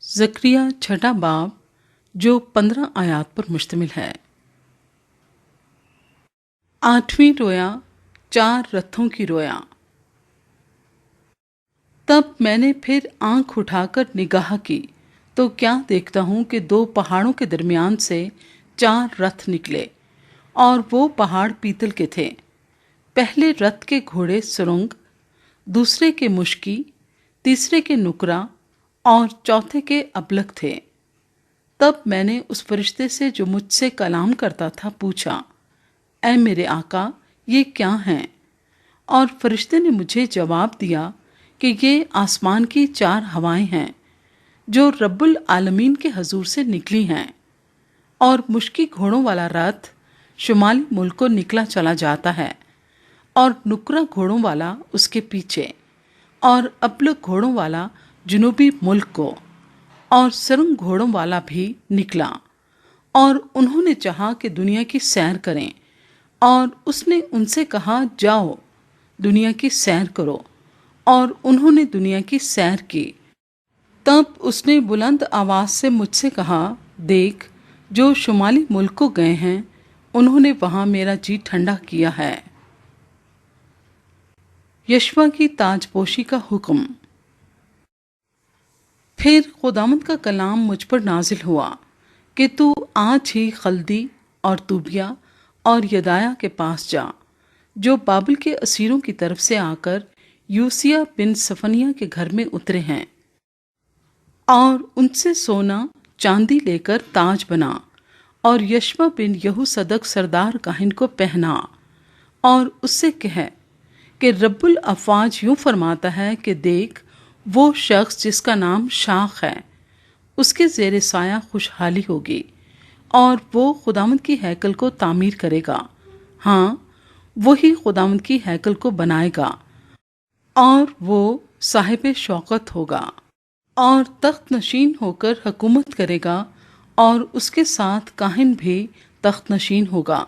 ज़करिया छठा बाब जो 15 आयात पर मुश्तमिल है। 8वीं रोया, 4 रथों की रोया। तब मैंने फिर आंख उठाकर निगाह की तो क्या देखता हूँ कि 2 पहाड़ों के दरमियान से 4 रथ निकले और वो पहाड़ पीतल के थे। पहले रथ के घोड़े सुरंग, दूसरे के मुश्की, तीसरे के नुकरा और चौथे के अबलख थे। तब मैंने उस फरिश्ते से जो मुझसे कलाम करता था पूछा, ऐ मेरे आका, ये क्या हैं? और फरिश्ते ने मुझे जवाब दिया कि ये आसमान की 4 हवाएं हैं जो रब्बुल आलमीन के हजूर से निकली हैं। और मुश्की घोड़ों वाला रथ शुमाली मुल्क को निकला चला जाता है और नुकरा घोड़ों वाला उसके पीछे, और अबलख घोड़ों वाला जनूबी मुल्क को, और सुरंग घोड़ों वाला भी निकला। और उन्होंने चाहा कि दुनिया की सैर करें, और उसने उनसे कहा, जाओ दुनिया की सैर करो। और उन्होंने दुनिया की सैर की। तब उसने बुलंद आवाज से मुझसे कहा, देख, जो शुमाली मुल्क को गए हैं उन्होंने वहां मेरा जी ठंडा किया है। यशवा की ताजपोशी का हुक्म। फिर खुदावंद का कलाम मुझ पर नाजिल हुआ कि तू आज ही खल्दी और तूबिया और यदाया के पास जा, जो बाबुल के असीरों की तरफ से आकर यूसिया बिन सफनिया के घर में उतरे हैं, और उनसे सोना चांदी लेकर ताज बना, और यशवा बिन यहू सदक सरदार काहिन को पहना, और उससे कह कि रब्बुल अफवाज यूं फरमाता है कि देख, वो शख्स जिसका नाम शाख है, उसके ज़ेरे साया खुशहाली होगी, और वो खुदावंद की हैकल को तामीर करेगा। हाँ, वही खुदावंद की हैकल को बनाएगा, और वो साहिब शौकत होगा, और तख्त नशीन होकर हुकूमत करेगा, और उसके साथ काहिन भी तख्त नशीन होगा,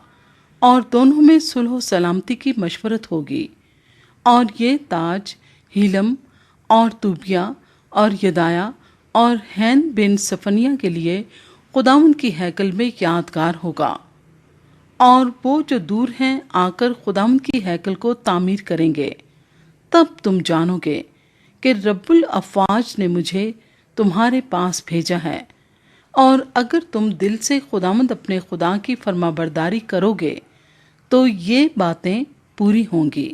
और दोनों में सुलह सलामती की मशवरत होगी। और ये ताज हीलम और तूबिया और यदाया और हैन बिन सफनिया के लिए खुदावंद की हैकल में यादगार होगा, और वो जो दूर हैं आकर खुदावंद की हैकल को तामीर करेंगे। तब तुम जानोगे कि रब्बुल अफवाज ने मुझे तुम्हारे पास भेजा है, और अगर तुम दिल से खुदावंद अपने खुदा की फरमाबरदारी करोगे तो ये बातें पूरी होंगी।